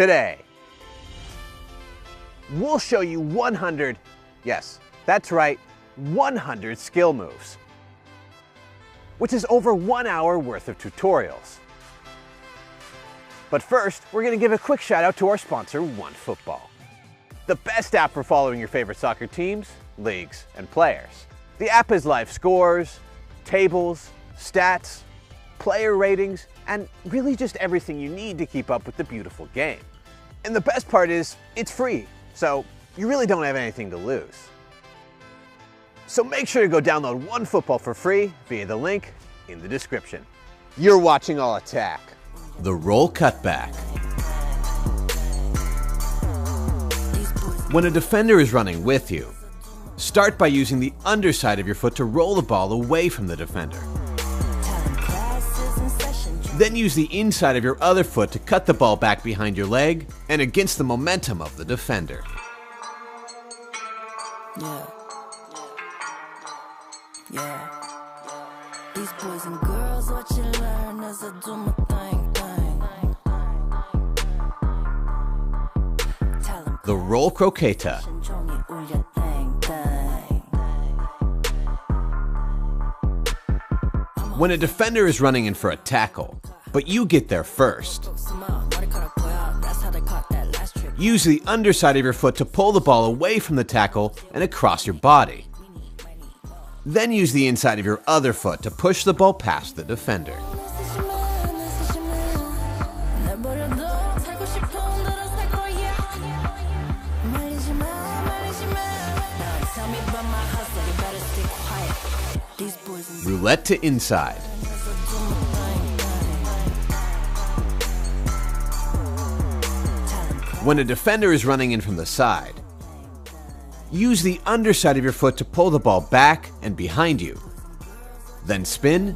Today, we'll show you 100, yes, that's right, 100 skill moves, which is over 1 hour worth of tutorials. But first, we're going to give a quick shout out to our sponsor, OneFootball, the best app for following your favorite soccer teams, leagues, and players. The app has live scores, tables, stats, player ratings, and really just everything you need to keep up with the beautiful game. And the best part is, it's free, so you really don't have anything to lose. So make sure to go download OneFootball for free via the link in the description. You're watching All Attack. The roll cutback. When a defender is running with you, start by using the underside of your foot to roll the ball away from the defender. Then use the inside of your other foot to cut the ball back behind your leg and against the momentum of the defender. Yeah. These boys and girls, what you learn as I do my thing. The roll croqueta. When a defender is running in for a tackle, but you get there first, use the underside of your foot to pull the ball away from the tackle and across your body. Then use the inside of your other foot to push the ball past the defender. Roulette to inside. When a defender is running in from the side, use the underside of your foot to pull the ball back and behind you. Then spin,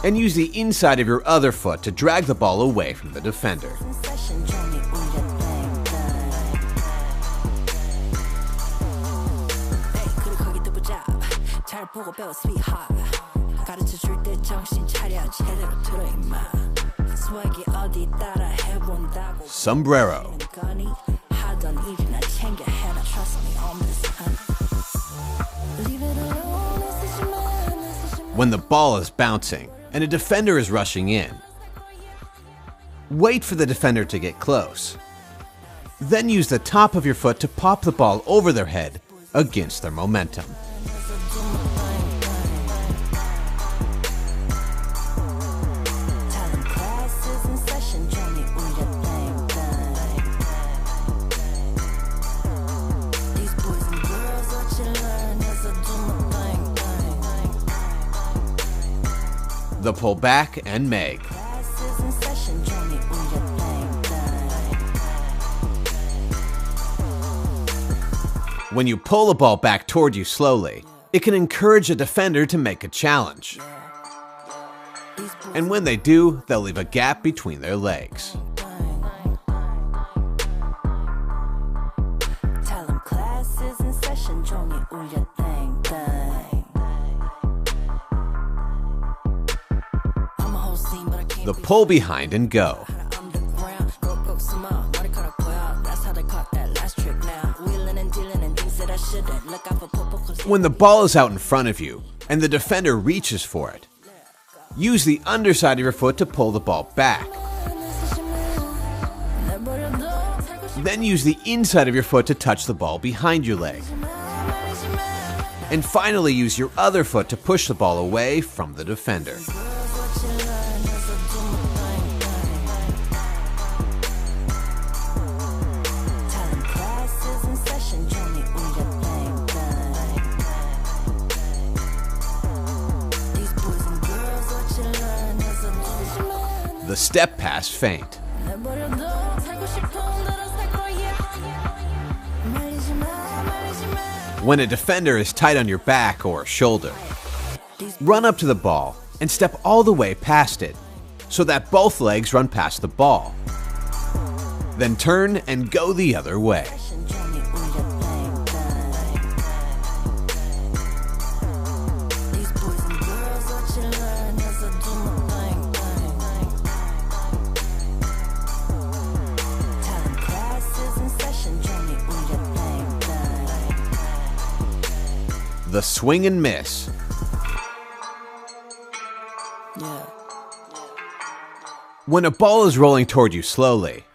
and use the inside of your other foot to drag the ball away from the defender. Sombrero. When the ball is bouncing and a defender is rushing in, wait for the defender to get close. Then use the top of your foot to pop the ball over their head against their momentum. The pull back and Meg. When you pull the ball back toward you slowly, it can encourage a defender to make a challenge. And when they do, they'll leave a gap between their legs. The pull behind and go. When the ball is out in front of you and the defender reaches for it, use the underside of your foot to pull the ball back. Then use the inside of your foot to touch the ball behind your leg. And finally use your other foot to push the ball away from the defender. The step pass feint. When a defender is tight on your back or shoulder, run up to the ball and step all the way past it so that both legs run past the ball. Then turn and go the other way. The swing and miss. Yeah. When a ball is rolling toward you slowly,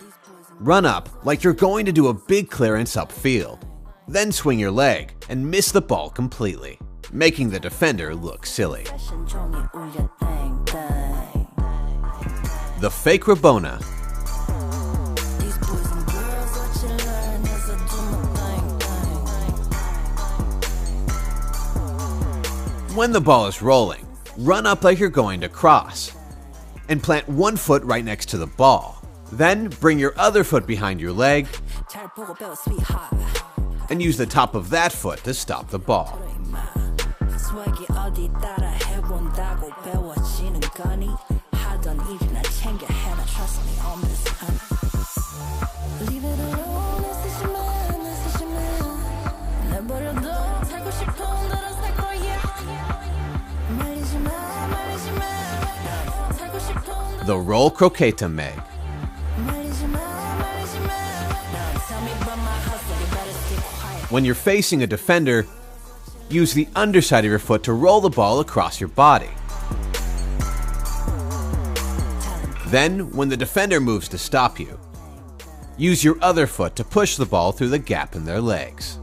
run up like you're going to do a big clearance upfield. Then swing your leg and miss the ball completely, making the defender look silly. The fake Rabona. When the ball is rolling, run up like you're going to cross and plant one foot right next to the ball. Then bring your other foot behind your leg and use the top of that foot to stop the ball. The roll croqueta meg. When you're facing a defender, use the underside of your foot to roll the ball across your body. Then, when the defender moves to stop you, use your other foot to push the ball through the gap in their legs.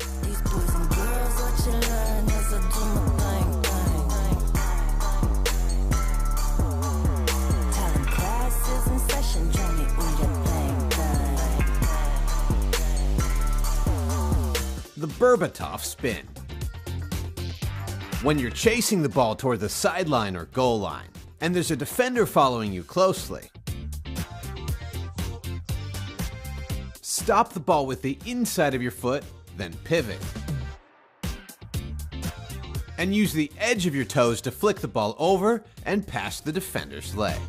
The Berbatov spin. When you're chasing the ball toward the sideline or goal line, and there's a defender following you closely, stop the ball with the inside of your foot, then pivot. And use the edge of your toes to flick the ball over and past the defender's leg.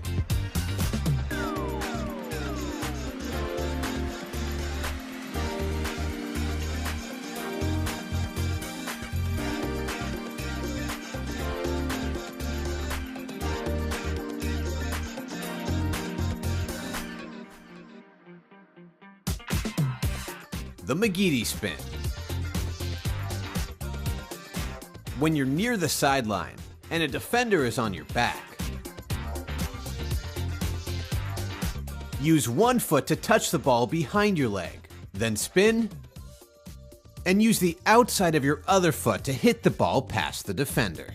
The McGeady spin. When you're near the sideline and a defender is on your back, use one foot to touch the ball behind your leg, then spin, and use the outside of your other foot to hit the ball past the defender.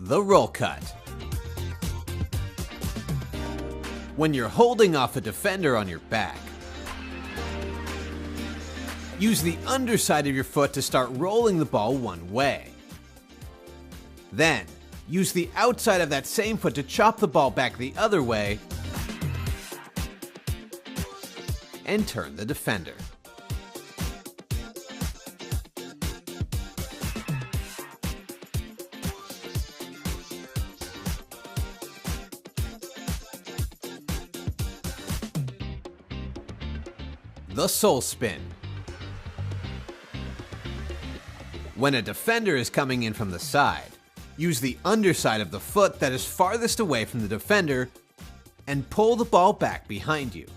The roll cut. When you're holding off a defender on your back, use the underside of your foot to start rolling the ball one way. Then, use the outside of that same foot to chop the ball back the other way and turn the defender. The soul spin. When a defender is coming in from the side, use the underside of the foot that is farthest away from the defender and pull the ball back behind you.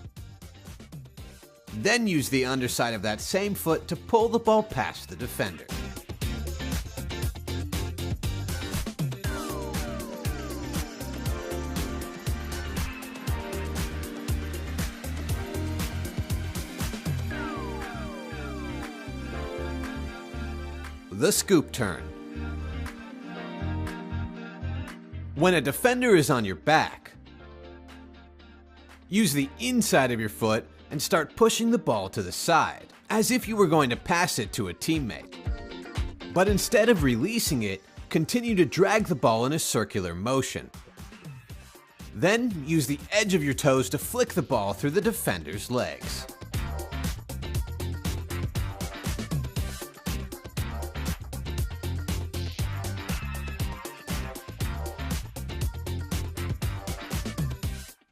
Then use the underside of that same foot to pull the ball past the defender. The scoop turn. When a defender is on your back, use the inside of your foot and start pushing the ball to the side, as if you were going to pass it to a teammate. But instead of releasing it, continue to drag the ball in a circular motion. Then use the edge of your toes to flick the ball through the defender's legs.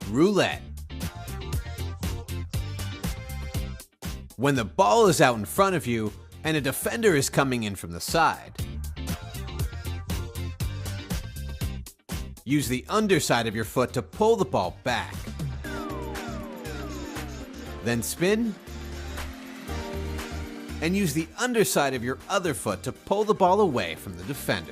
Roulette. When the ball is out in front of you and a defender is coming in from the side, Use the underside of your foot to pull the ball back. Then spin. And use the underside of your other foot to pull the ball away from the defender.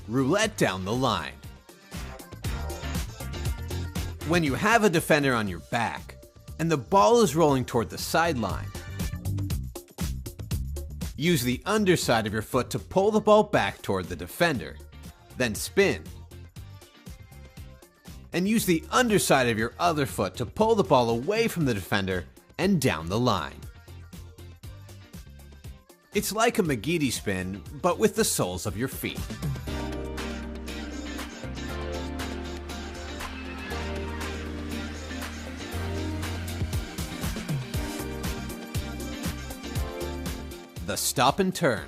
Roulette down the line. When you have a defender on your back and the ball is rolling toward the sideline, use the underside of your foot to pull the ball back toward the defender, then spin. And use the underside of your other foot to pull the ball away from the defender and down the line. It's like a McGeady spin, but with the soles of your feet. The stop and turn.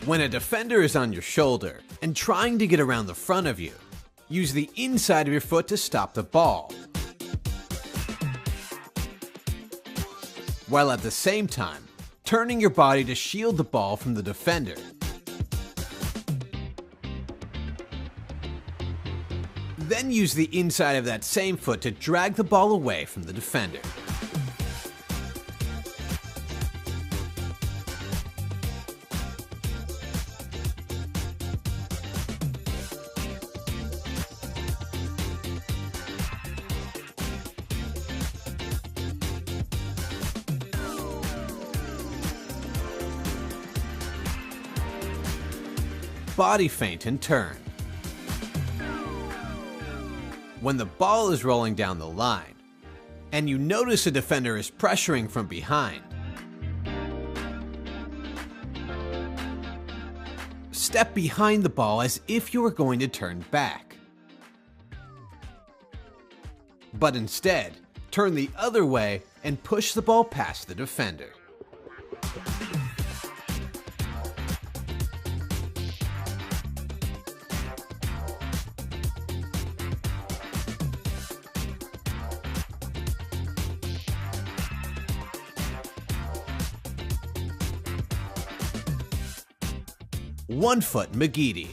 When a defender is on your shoulder and trying to get around the front of you, use the inside of your foot to stop the ball, while at the same time turning your body to shield the ball from the defender. Then use the inside of that same foot to drag the ball away from the defender. Body feint and turn. When the ball is rolling down the line and you notice a defender is pressuring from behind, step behind the ball as if you were going to turn back. But instead, turn the other way and push the ball past the defender. One foot McGeady.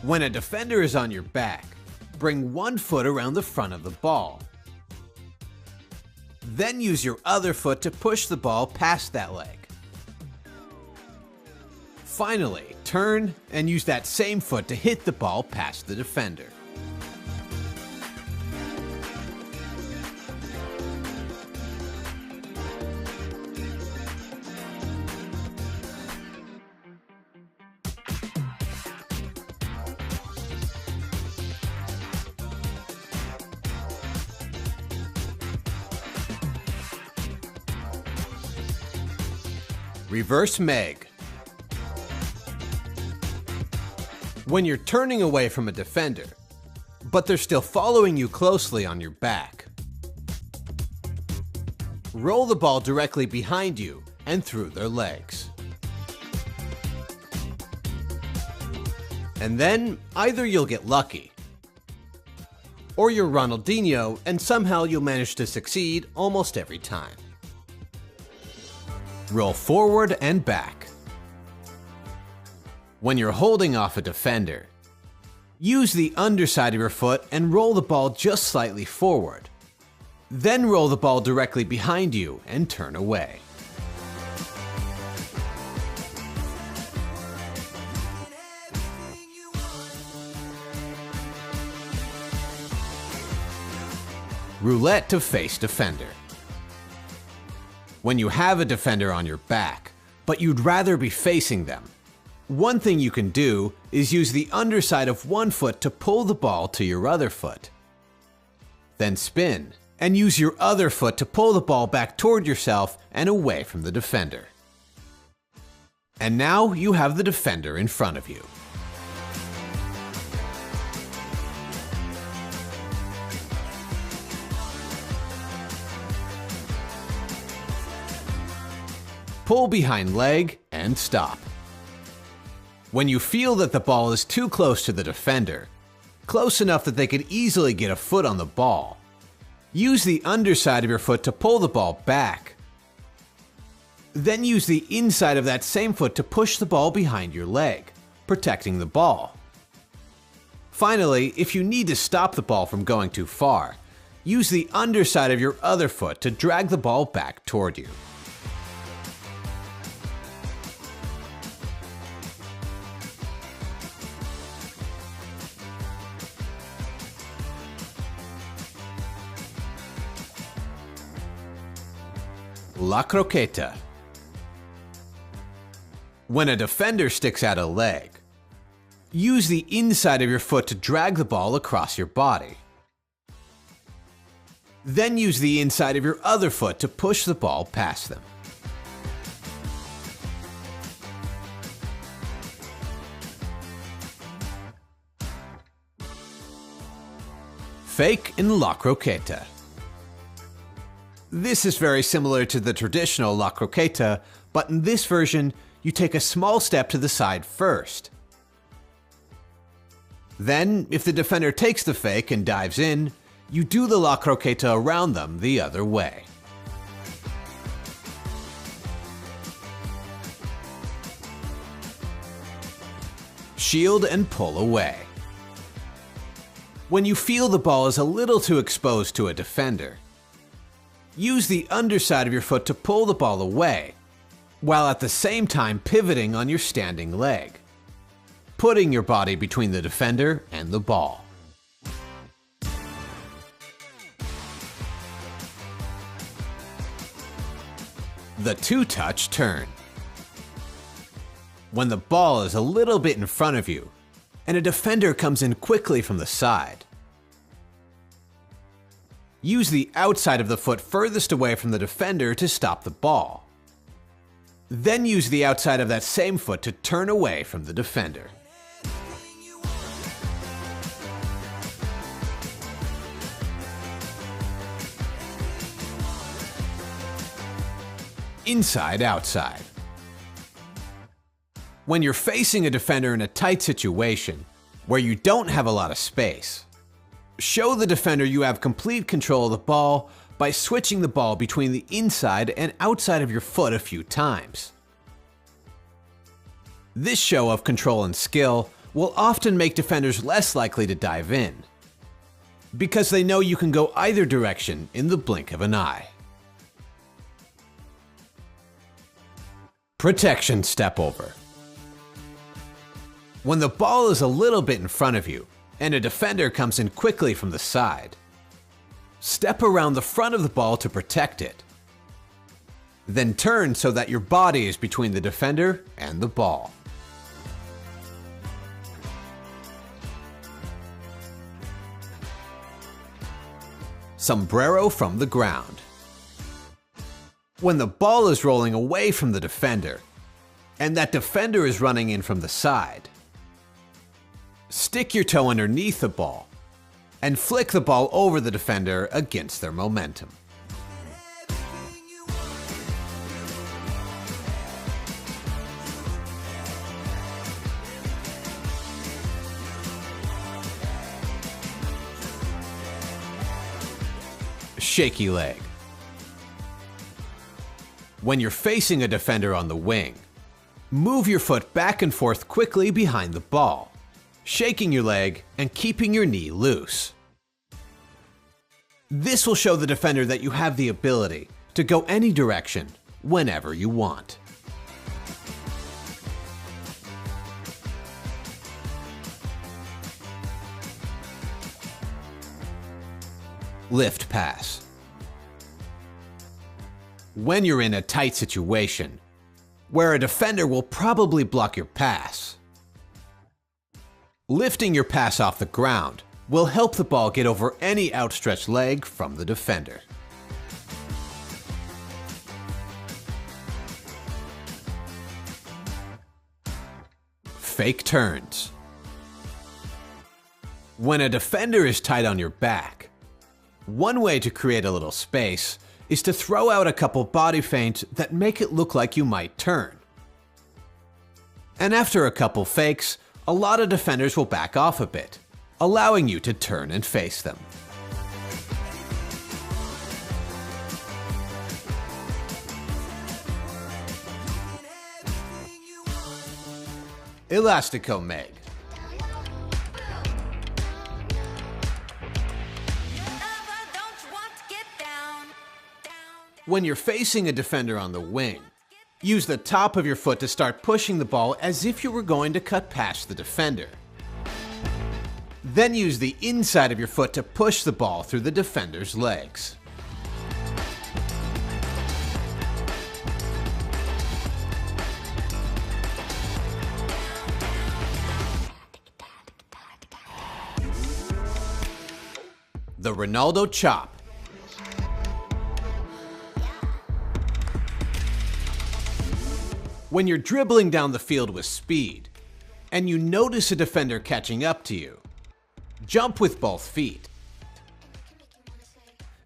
When a defender is on your back, bring one foot around the front of the ball. Then use your other foot to push the ball past that leg. Finally, turn and use that same foot to hit the ball past the defender. Reverse Meg. When you're turning away from a defender, but they're still following you closely on your back, roll the ball directly behind you and through their legs. And then either you'll get lucky, or you're Ronaldinho and somehow you'll manage to succeed almost every time. Roll forward and back. When you're holding off a defender, use the underside of your foot and roll the ball just slightly forward. Then roll the ball directly behind you and turn away. Roulette to face defender. When you have a defender on your back, but you'd rather be facing them, one thing you can do is use the underside of one foot to pull the ball to your other foot. Then spin, and use your other foot to pull the ball back toward yourself and away from the defender. And now you have the defender in front of you. pull behind leg and stop. When you feel that the ball is too close to the defender, close enough that they could easily get a foot on the ball, use the underside of your foot to pull the ball back. Then use the inside of that same foot to push the ball behind your leg, protecting the ball. Finally, if you need to stop the ball from going too far, use the underside of your other foot to drag the ball back toward you. La croqueta. When a defender sticks out a leg, use the inside of your foot to drag the ball across your body. Then use the inside of your other foot to push the ball past them. Fake in La Croqueta. This is very similar to the traditional La Croqueta, but in this version, you take a small step to the side first. Then, if the defender takes the fake and dives in, you do the La Croqueta around them the other way. Shield and pull away. When you feel the ball is a little too exposed to a defender, use the underside of your foot to pull the ball away, while at the same time pivoting on your standing leg, putting your body between the defender and the ball. The two-touch turn. When the ball is a little bit in front of you, and a defender comes in quickly from the side, use the outside of the foot furthest away from the defender to stop the ball. Then use the outside of that same foot to turn away from the defender. Inside-outside. When you're facing a defender in a tight situation where you don't have a lot of space, show the defender you have complete control of the ball by switching the ball between the inside and outside of your foot a few times. This show of control and skill will often make defenders less likely to dive in, because they know you can go either direction in the blink of an eye. Protection step over. When the ball is a little bit in front of you and a defender comes in quickly from the side, step around the front of the ball to protect it. Then turn so that your body is between the defender and the ball. Sombrero from the ground. When the ball is rolling away from the defender, and that defender is running in from the side, stick your toe underneath the ball and flick the ball over the defender against their momentum. Shaky leg. When you're facing a defender on the wing, move your foot back and forth quickly behind the ball, shaking your leg and keeping your knee loose. This will show the defender that you have the ability to go any direction whenever you want. Lift pass. When you're in a tight situation, where a defender will probably block your pass, lifting your pass off the ground will help the ball get over any outstretched leg from the defender. Fake turns. When a defender is tight on your back, one way to create a little space is to throw out a couple body feints that make it look like you might turn. And after a couple fakes, a lot of defenders will back off a bit, allowing you to turn and face them. Elastico Meg. When you're facing a defender on the wing, use the top of your foot to start pushing the ball as if you were going to cut past the defender. Then use the inside of your foot to push the ball through the defender's legs. The Ronaldo Chop. When you're dribbling down the field with speed, and you notice a defender catching up to you, jump with both feet,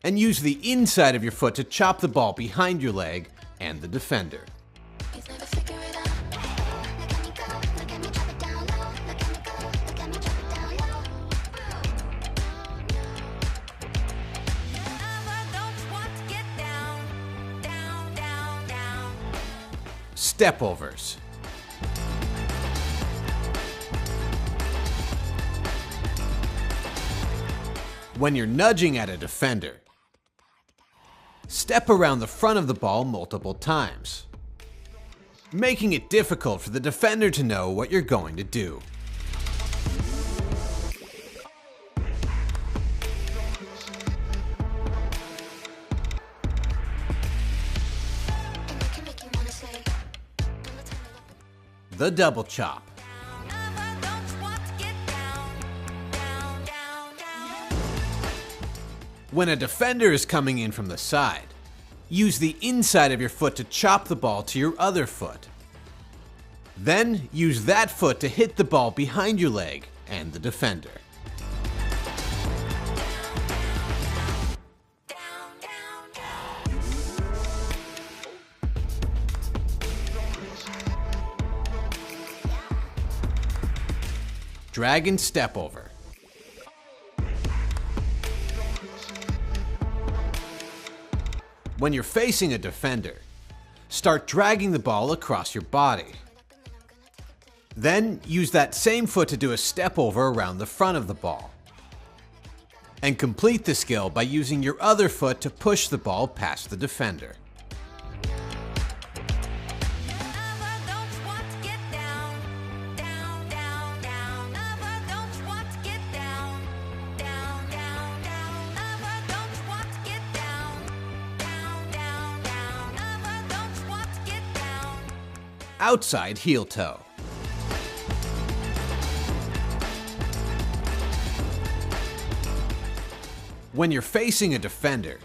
and use the inside of your foot to chop the ball behind your leg and the defender. Step overs. When you're nudging at a defender, step around the front of the ball multiple times, making it difficult for the defender to know what you're going to do. The double chop. When a defender is coming in from the side, use the inside of your foot to chop the ball to your other foot. Then use that foot to hit the ball behind your leg and the defender. Dragon step over. When you're facing a defender, start dragging the ball across your body. Then use that same foot to do a step over around the front of the ball. And complete the skill by using your other foot to push the ball past the defender. Outside heel toe. When you're facing a defender,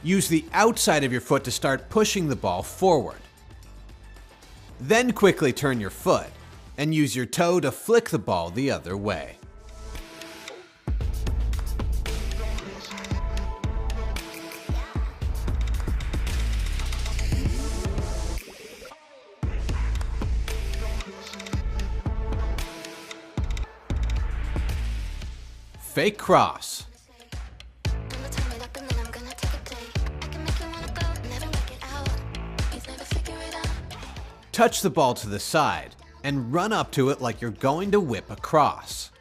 use the outside of your foot to start pushing the ball forward. Then quickly turn your foot and use your toe to flick the ball the other way. Fake cross. Touch the ball to the side and run up to it like you're going to whip across.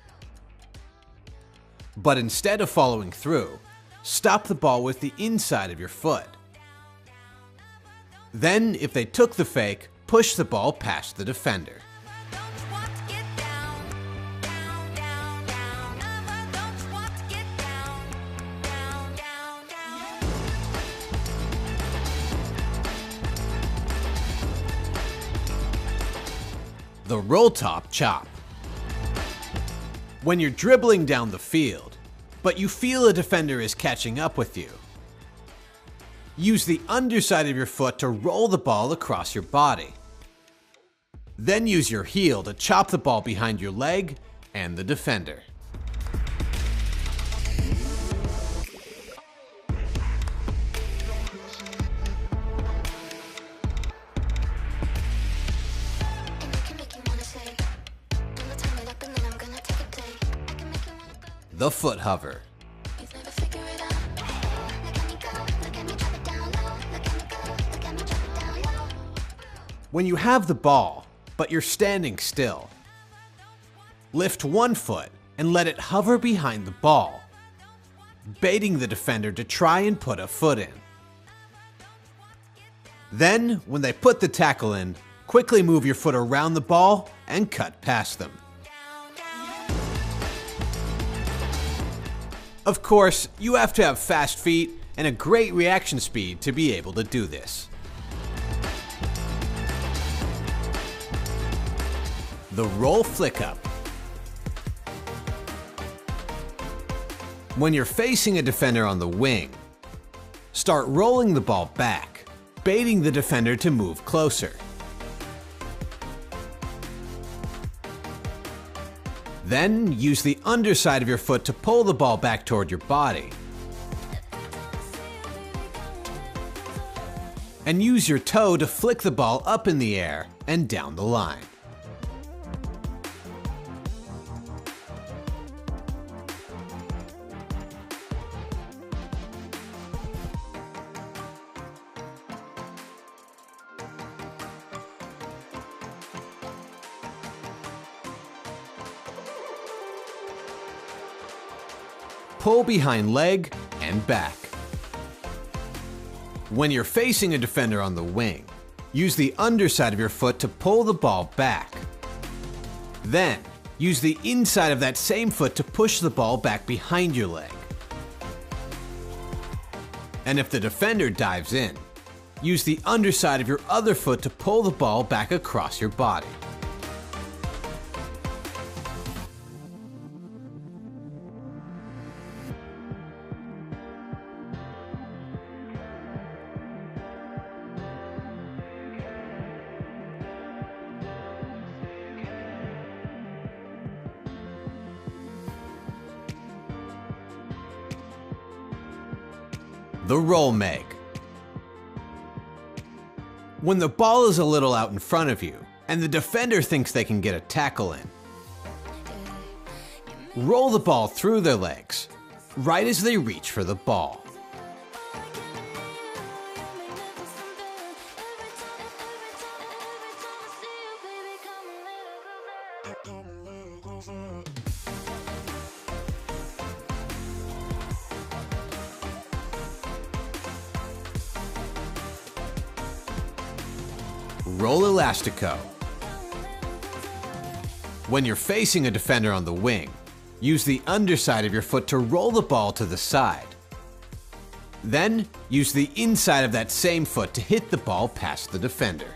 But instead of following through, stop the ball with the inside of your foot. Then, if they took the fake, push the ball past the defender. The roll top chop. When you're dribbling down the field, but you feel a defender is catching up with you, use the underside of your foot to roll the ball across your body. Then use your heel to chop the ball behind your leg and the defender. the foot hover. When you have the ball, but you're standing still, lift one foot and let it hover behind the ball, baiting the defender to try and put a foot in. Then, when they put the tackle in, quickly move your foot around the ball and cut past them. Of course, you have to have fast feet and a great reaction speed to be able to do this. The roll flick up. When you're facing a defender on the wing, start rolling the ball back, baiting the defender to move closer. Then use the underside of your foot to pull the ball back toward your body. And use your toe to flick the ball up in the air and down the line. Pull behind leg and back. When you're facing a defender on the wing, use the underside of your foot to pull the ball back. Then, use the inside of that same foot to push the ball back behind your leg. And if the defender dives in, use the underside of your other foot to pull the ball back across your body. The roll meg. When the ball is a little out in front of you and the defender thinks they can get a tackle in, roll the ball through their legs right as they reach for the ball. Roll elastico. When you're facing a defender on the wing, use the underside of your foot to roll the ball to the side. Then, use the inside of that same foot to hit the ball past the defender.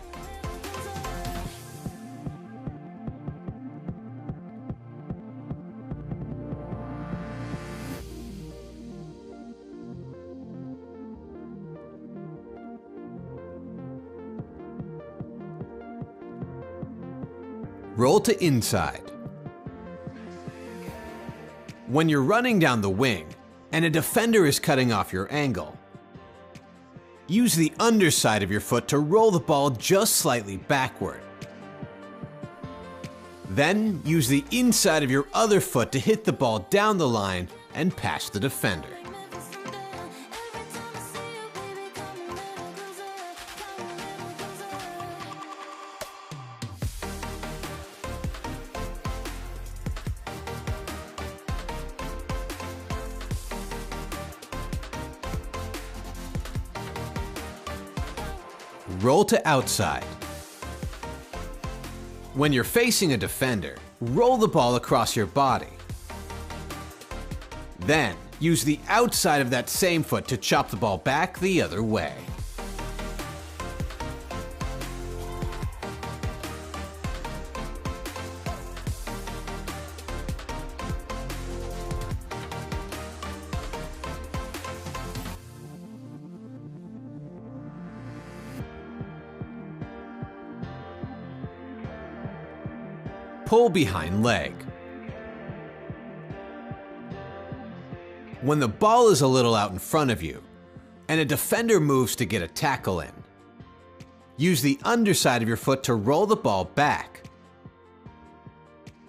Roll to inside. When you're running down the wing and a defender is cutting off your angle, use the underside of your foot to roll the ball just slightly backward. Then use the inside of your other foot to hit the ball down the line and past the defender. Roll to outside. When you're facing a defender, roll the ball across your body. Then, use the outside of that same foot to chop the ball back the other way. Pull behind leg. When the ball is a little out in front of you and a defender moves to get a tackle in, use the underside of your foot to roll the ball back.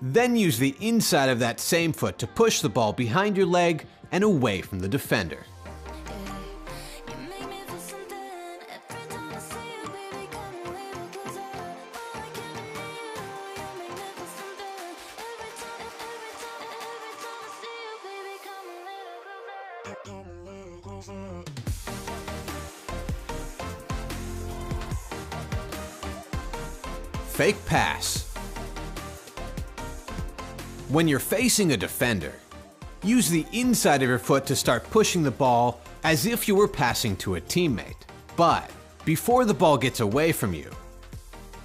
Then use the inside of that same foot to push the ball behind your leg and away from the defender. Fake pass. When you're facing a defender, use the inside of your foot to start pushing the ball as if you were passing to a teammate. But before the ball gets away from you,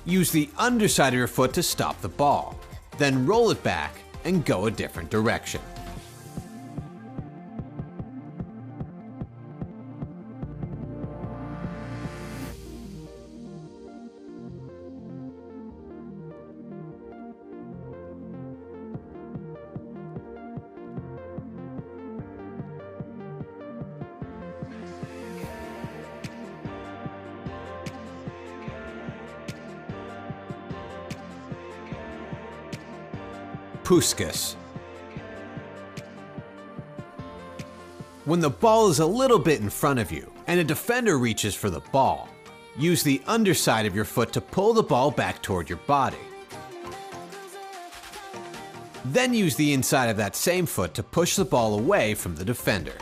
use the underside of your foot to stop the ball. Then roll it back and go a different direction. Puskas. When the ball is a little bit in front of you and a defender reaches for the ball, use the underside of your foot to pull the ball back toward your body. Then use the inside of that same foot to push the ball away from the defender.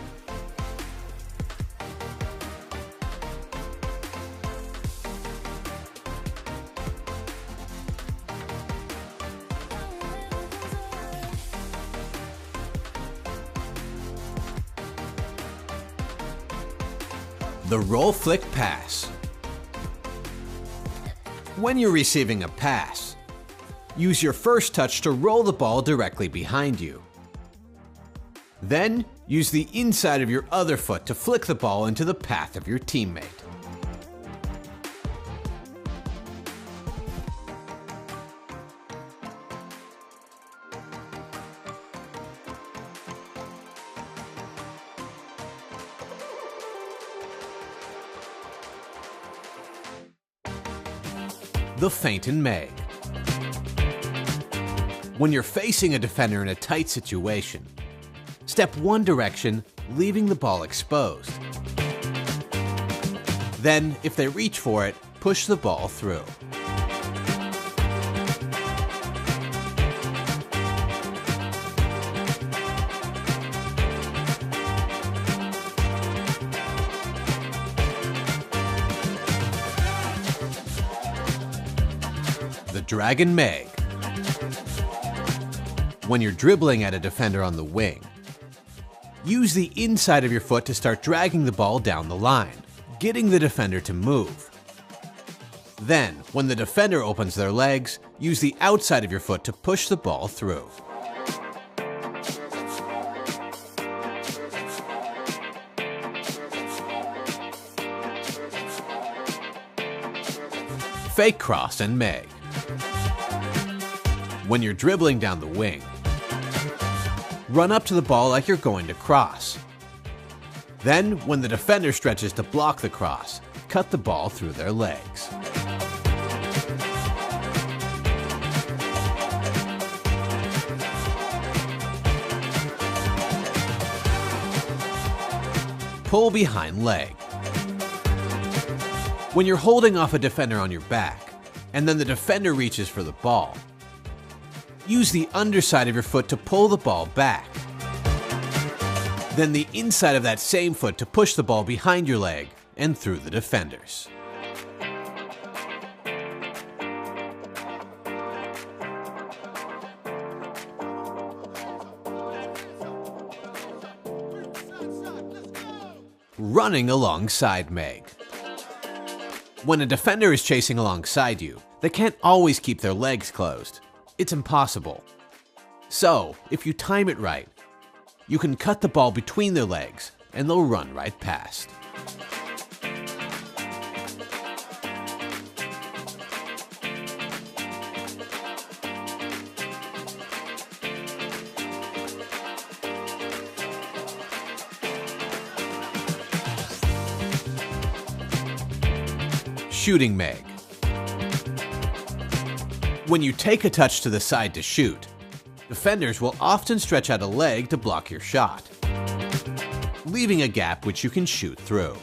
The roll flick pass. When you're receiving a pass, use your first touch to roll the ball directly behind you. Then use the inside of your other foot to flick the ball into the path of your teammate. The feint and meg. When you're facing a defender in a tight situation, step one direction, leaving the ball exposed. Then, if they reach for it, push the ball through. The Dragon Meg. When you're dribbling at a defender on the wing, use the inside of your foot to start dragging the ball down the line, getting the defender to move. Then, when the defender opens their legs, use the outside of your foot to push the ball through. Fake cross and meg. When you're dribbling down the wing, run up to the ball like you're going to cross. Then, when the defender stretches to block the cross, cut the ball through their legs. Pull behind leg. When you're holding off a defender on your back, and then the defender reaches for the ball, use the underside of your foot to pull the ball back. Then the inside of that same foot to push the ball behind your leg and through the defenders. Running alongside meg. When a defender is chasing alongside you, they can't always keep their legs closed. It's impossible. So, if you time it right, you can cut the ball between their legs and they'll run right past. Shooting meg. When you take a touch to the side to shoot, Defenders will often stretch out a leg to block your shot, leaving a gap which you can shoot through.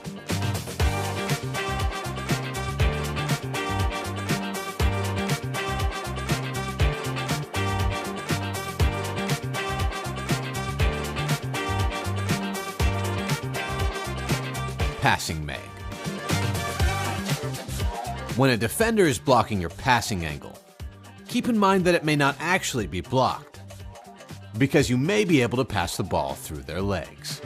Passing Meg. When a defender is blocking your passing angle, keep in mind that it may not actually be blocked, because you may be able to pass the ball through their legs.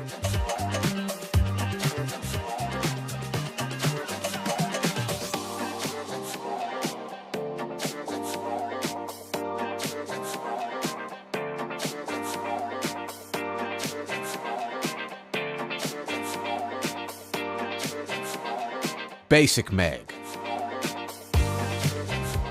Basic Meg.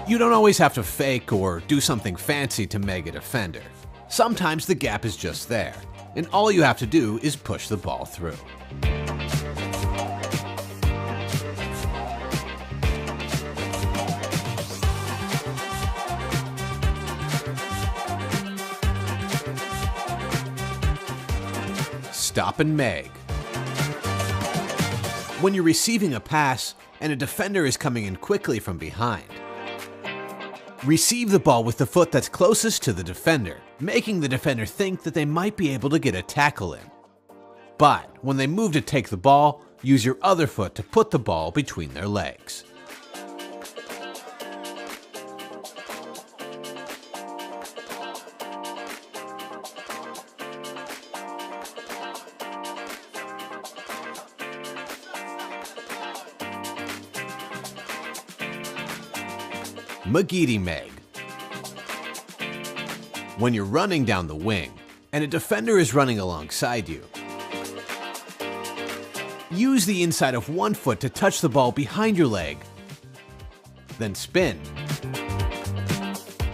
You don't always have to fake or do something fancy to meg a defender. Sometimes the gap is just there, and all you have to do is push the ball through. Stop and meg. When you're receiving a pass and a defender is coming in quickly from behind, receive the ball with the foot that's closest to the defender, making the defender think that they might be able to get a tackle in. But when they move to take the ball, use your other foot to put the ball between their legs. Magidi Meg. When you're running down the wing and a defender is running alongside you, use the inside of one foot to touch the ball behind your leg, then spin,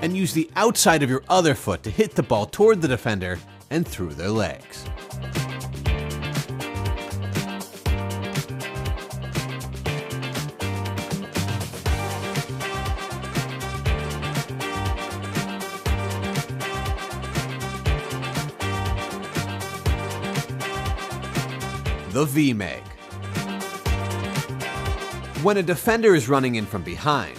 and use the outside of your other foot to hit the ball toward the defender and through their legs. The V-Meg. When a defender is running in from behind,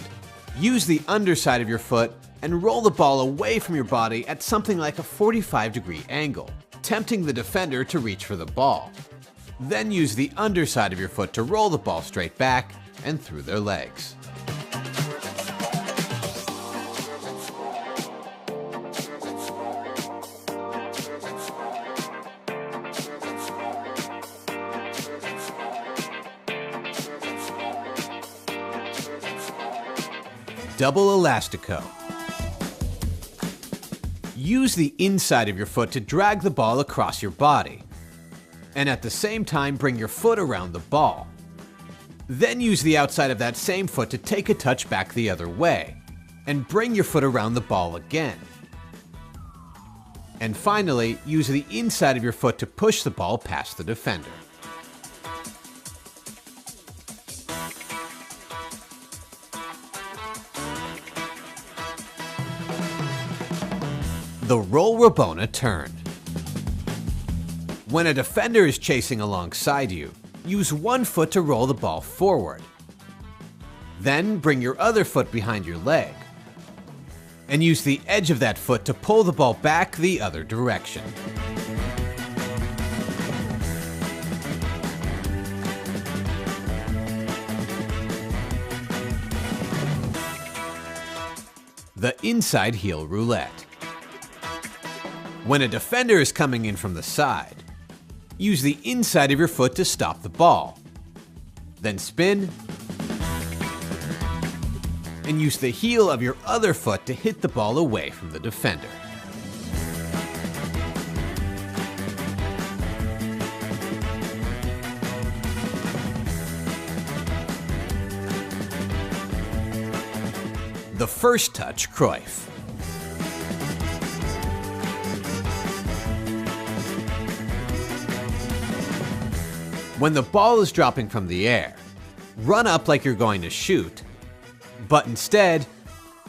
use the underside of your foot and roll the ball away from your body at something like a 45-degree angle, tempting the defender to reach for the ball. Then use the underside of your foot to roll the ball straight back and through their legs. Double Elastico. Use the inside of your foot to drag the ball across your body, and at the same time bring your foot around the ball. Then use the outside of that same foot to take a touch back the other way, and bring your foot around the ball again. And finally, use the inside of your foot to push the ball past the defender. The Roll Rabona Turn. When a defender is chasing alongside you, use one foot to roll the ball forward. Then bring your other foot behind your leg, and use the edge of that foot to pull the ball back the other direction. The Inside Heel Roulette. When a defender is coming in from the side, use the inside of your foot to stop the ball. Then spin, and use the heel of your other foot to hit the ball away from the defender. The First Touch Cruyff. When the ball is dropping from the air, run up like you're going to shoot, but instead,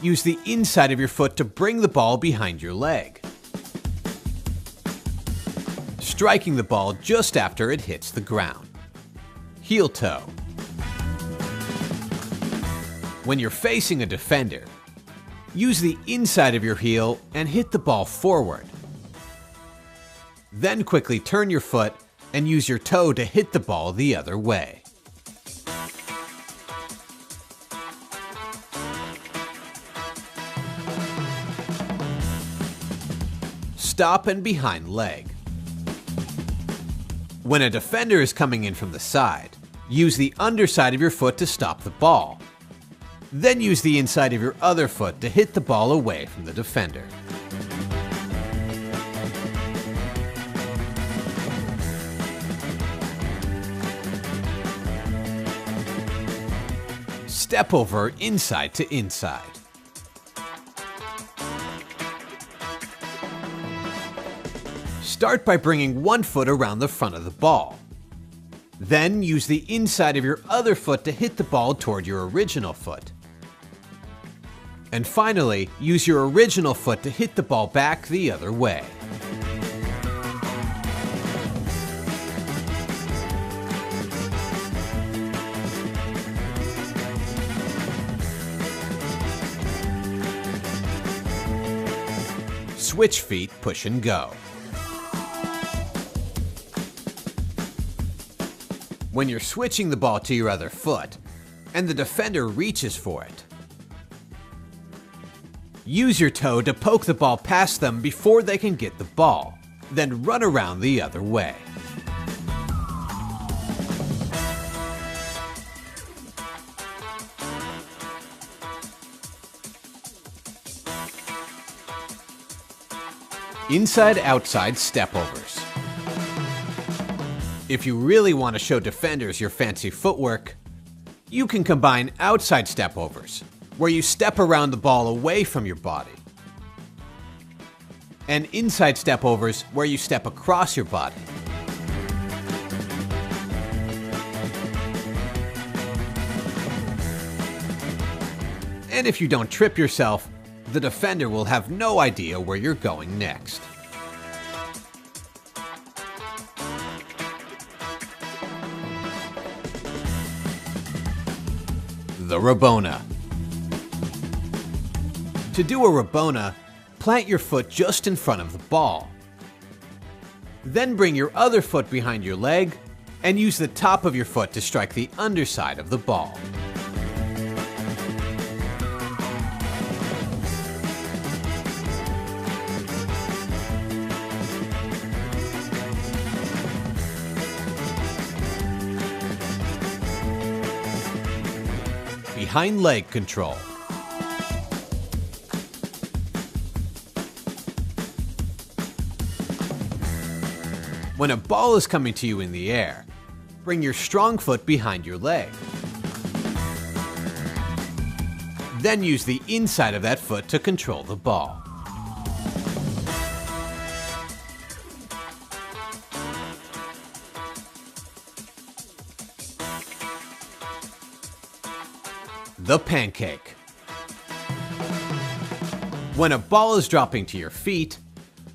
use the inside of your foot to bring the ball behind your leg. striking the ball just after it hits the ground. Heel toe. When you're facing a defender, use the inside of your heel and hit the ball forward. Then quickly turn your foot and use your toe to hit the ball the other way. Stop and behind leg. When a defender is coming in from the side, use the underside of your foot to stop the ball. Then use the inside of your other foot to hit the ball away from the defender. Step over inside to inside. Start by bringing one foot around the front of the ball. Then use the inside of your other foot to hit the ball toward your original foot. And finally, use your original foot to hit the ball back the other way. Switch feet, push and go. When you're switching the ball to your other foot, and the defender reaches for it, use your toe to poke the ball past them before they can get the ball, then run around the other way. Inside-outside stepovers. If you really want to show defenders your fancy footwork, you can combine outside stepovers, where you step around the ball away from your body, and inside stepovers, where you step across your body. And if you don't trip yourself, the defender will have no idea where you're going next. The Rabona. To do a Rabona, plant your foot just in front of the ball. Then bring your other foot behind your leg and use the top of your foot to strike the underside of the ball. Behind leg control. When a ball is coming to you in the air, bring your strong foot behind your leg. Then use the inside of that foot to control the ball. The pancake. When a ball is dropping to your feet,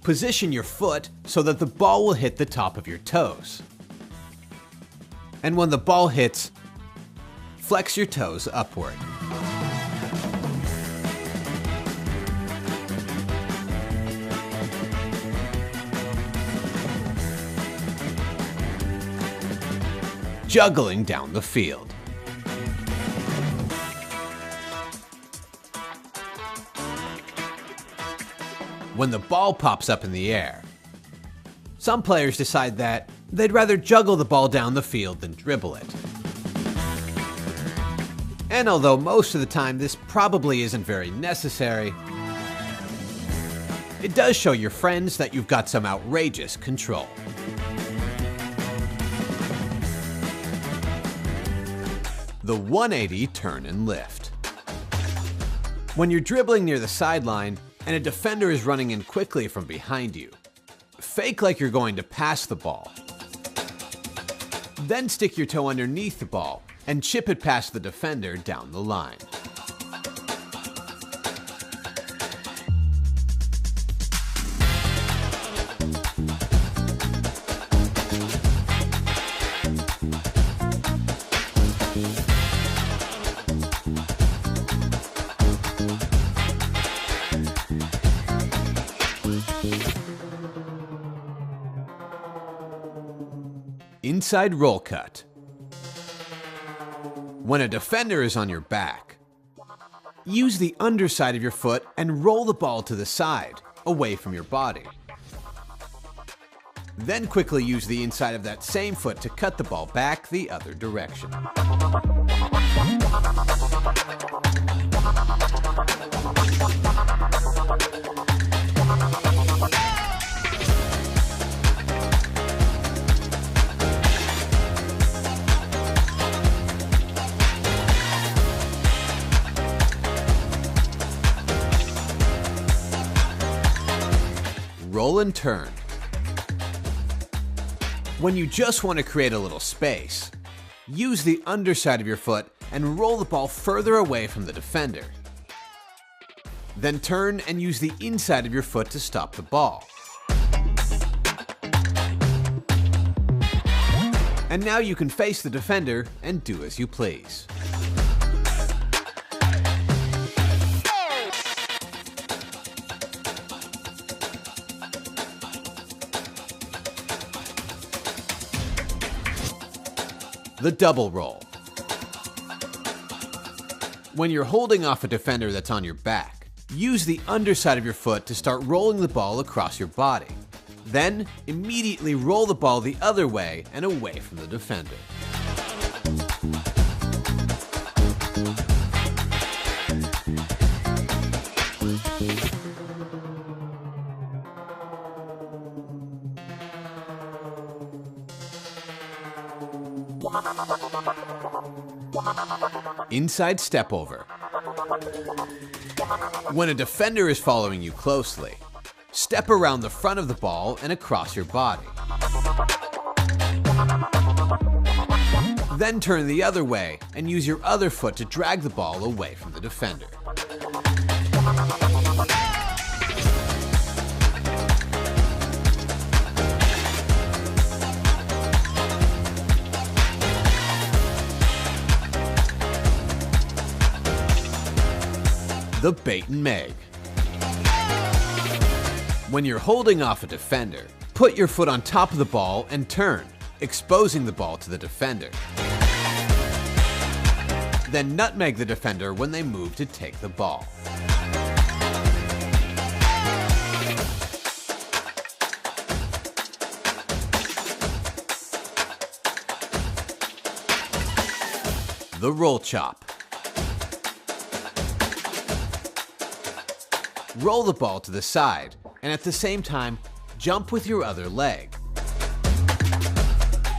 position your foot so that the ball will hit the top of your toes. And when the ball hits, flex your toes upward. Juggling down the field. When the ball pops up in the air, some players decide that they'd rather juggle the ball down the field than dribble it. And although most of the time this probably isn't very necessary, it does show your friends that you've got some outrageous control. The 180 turn and lift. When you're dribbling near the sideline and a defender is running in quickly from behind you, fake like you're going to pass the ball. Then stick your toe underneath the ball and chip it past the defender down the line. Inside roll cut. When a defender is on your back, use the underside of your foot and roll the ball to the side, away from your body. Then quickly use the inside of that same foot to cut the ball back the other direction. Roll and turn. When you just want to create a little space, use the underside of your foot and roll the ball further away from the defender. Then turn and use the inside of your foot to stop the ball. And now you can face the defender and do as you please. The double roll. When you're holding off a defender that's on your back, use the underside of your foot to start rolling the ball across your body. Then, immediately roll the ball the other way and away from the defender. Inside step over. When a defender is following you closely, step around the front of the ball and across your body. Then turn the other way and use your other foot to drag the ball away from the defender. The bait and meg. When you're holding off a defender, put your foot on top of the ball and turn, exposing the ball to the defender. Then nutmeg the defender when they move to take the ball. The roll chop. Roll the ball to the side, and at the same time, jump with your other leg.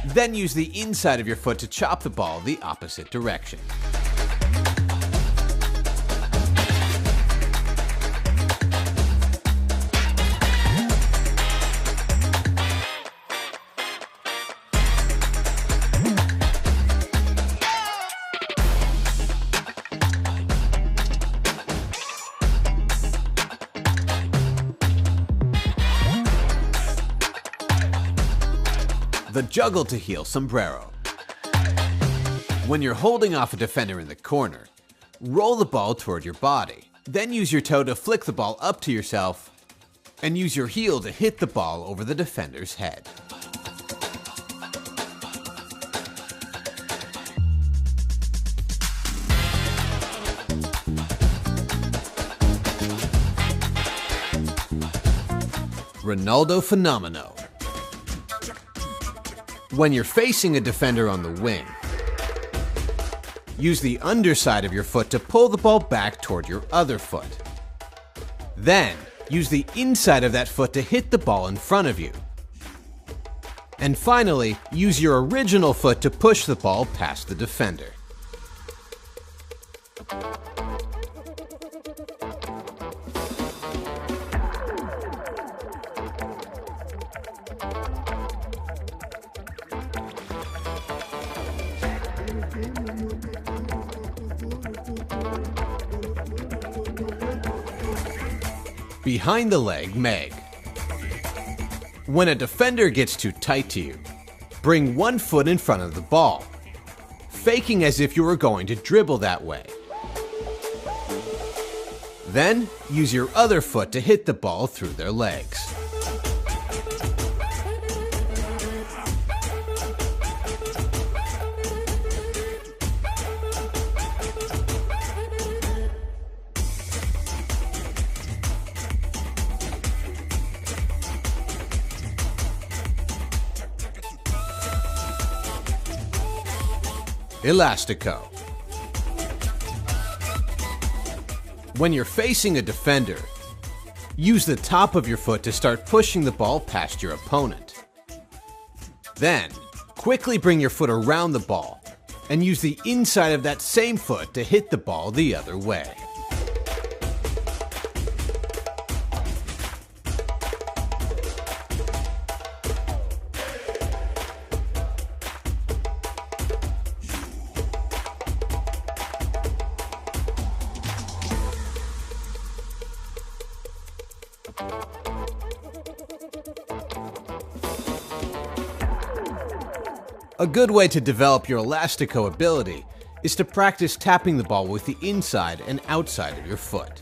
Then use the inside of your foot to chop the ball the opposite direction. The juggle to heel sombrero. When you're holding off a defender in the corner, roll the ball toward your body. Then use your toe to flick the ball up to yourself and use your heel to hit the ball over the defender's head. Ronaldo Fenomeno. When you're facing a defender on the wing, use the underside of your foot to pull the ball back toward your other foot. Then, use the inside of that foot to hit the ball in front of you. And finally, use your original foot to push the ball past the defender. Behind the leg meg. When a defender gets too tight to you, bring one foot in front of the ball, faking as if you were going to dribble that way. Then, use your other foot to hit the ball through their legs. Elastico. When you're facing a defender, use the top of your foot to start pushing the ball past your opponent. Then, quickly bring your foot around the ball and use the inside of that same foot to hit the ball the other way. A good way to develop your Elastico ability is to practice tapping the ball with the inside and outside of your foot.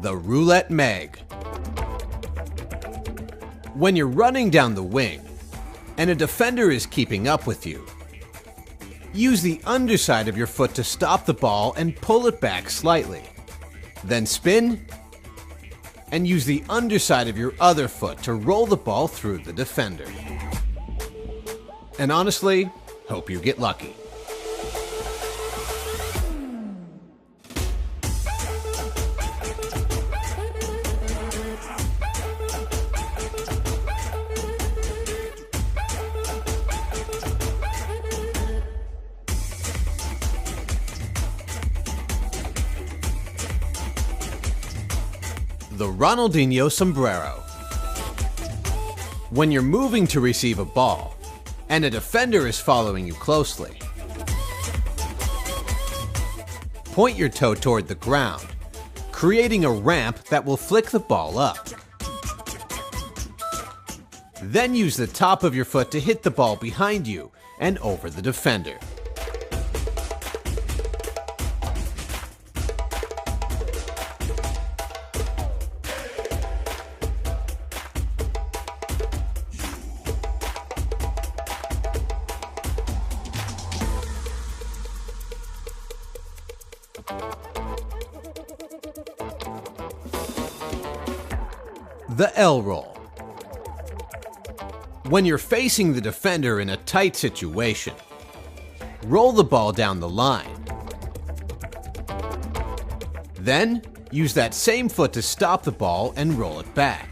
The Roulette Meg. When you're running down the wing and a defender is keeping up with you, use the underside of your foot to stop the ball and pull it back slightly. Then spin and use the underside of your other foot to roll the ball through the defender. And honestly, hope you get lucky. The Ronaldinho Sombrero. When you're moving to receive a ball, and a defender is following you closely, point your toe toward the ground, creating a ramp that will flick the ball up. Then use the top of your foot to hit the ball behind you and over the defender. The L roll. When you're facing the defender in a tight situation, roll the ball down the line. Then, use that same foot to stop the ball and roll it back.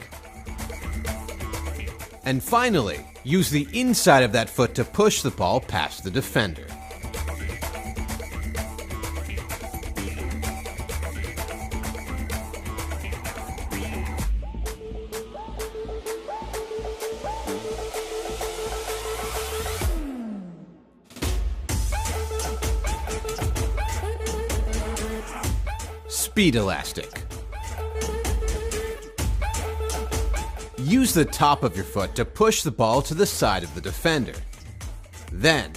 And finally, use the inside of that foot to push the ball past the defender. Speed elastic. Use the top of your foot to push the ball to the side of the defender. Then,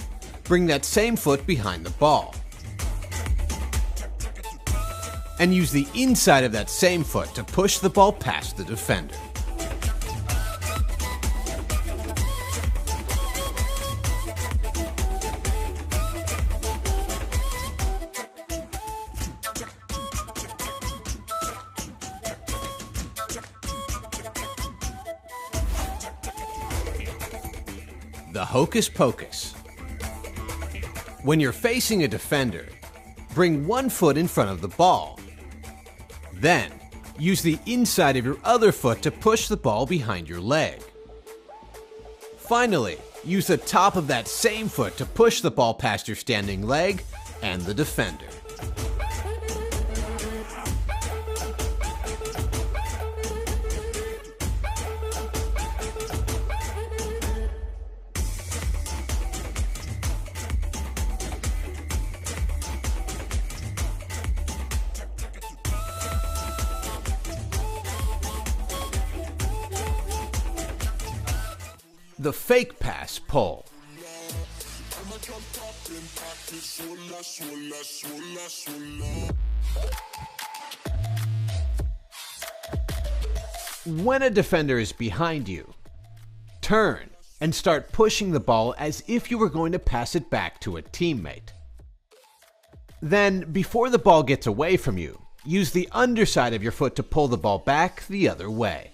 bring that same foot behind the ball. And use the inside of that same foot to push the ball past the defender. The Hocus Pocus. When you're facing a defender, bring one foot in front of the ball. Then, use the inside of your other foot to push the ball behind your leg. Finally, use the top of that same foot to push the ball past your standing leg and the defender. The fake pass pull. When a defender is behind you, turn and start pushing the ball as if you were going to pass it back to a teammate. Then, before the ball gets away from you, use the underside of your foot to pull the ball back the other way.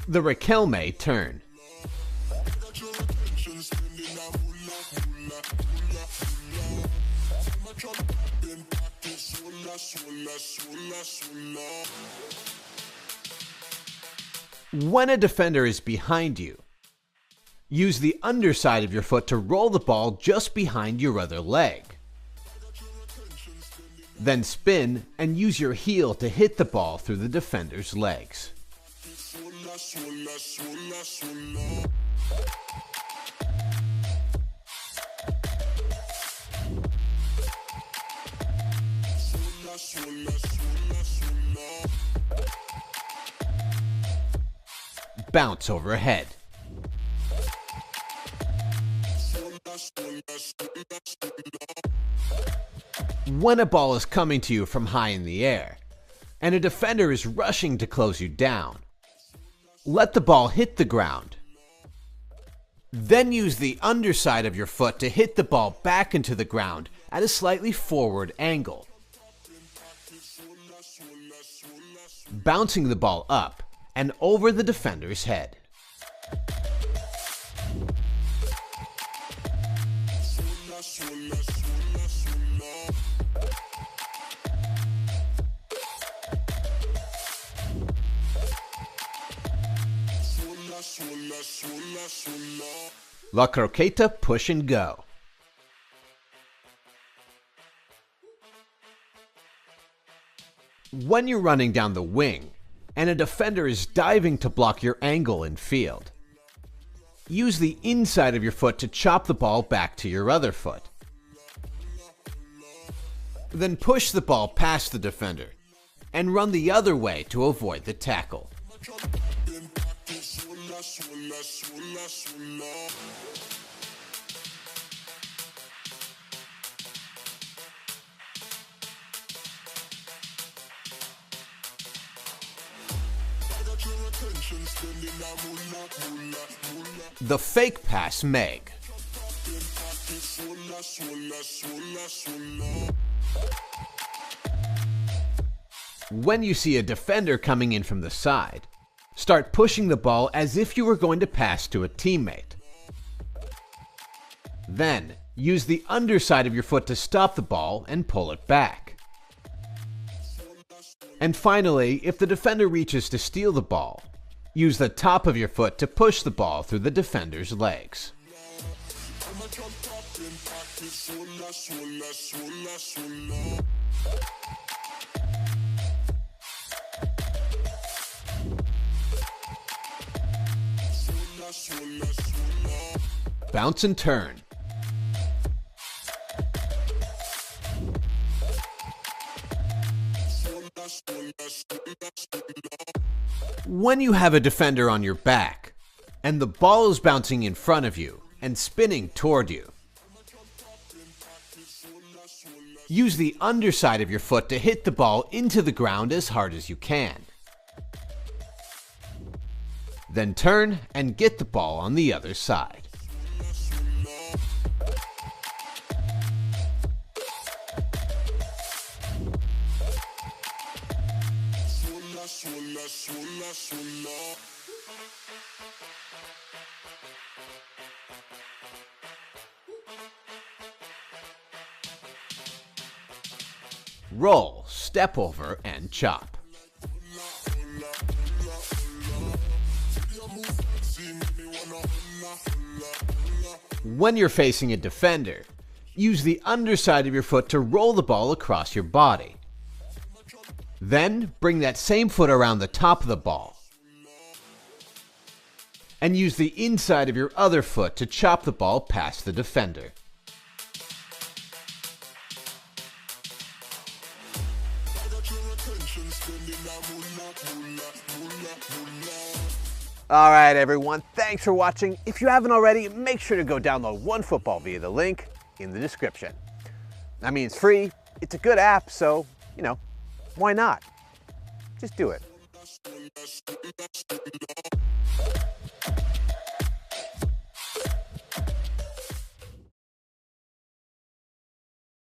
The Riquelme turn. When a defender is behind you, use the underside of your foot to roll the ball just behind your other leg. Then spin and use your heel to hit the ball through the defender's legs. Bounce overhead. When a ball is coming to you from high in the air, and a defender is rushing to close you down, let the ball hit the ground. Then use the underside of your foot to hit the ball back into the ground at a slightly forward angle, bouncing the ball up and over the defender's head. La Croqueta push and go. When you're running down the wing and a defender is diving to block your angle in field, use the inside of your foot to chop the ball back to your other foot. Then push the ball past the defender and run the other way to avoid the tackle. The fake pass Meg. When you see a defender coming in from the side, start pushing the ball as if you were going to pass to a teammate. Then, use the underside of your foot to stop the ball and pull it back. And finally, if the defender reaches to steal the ball, use the top of your foot to push the ball through the defender's legs. Bounce and turn. When you have a defender on your back, and the ball is bouncing in front of you and spinning toward you, use the underside of your foot to hit the ball into the ground as hard as you can. Then turn and get the ball on the other side. Roll, step over, and chop. When you're facing a defender, use the underside of your foot to roll the ball across your body. Then bring that same foot around the top of the ball and use the inside of your other foot to chop the ball past the defender. All right, everyone, thanks for watching. If you haven't already, make sure to go download OneFootball via the link in the description. I mean, it's free, it's a good app, so, why not? Just do it.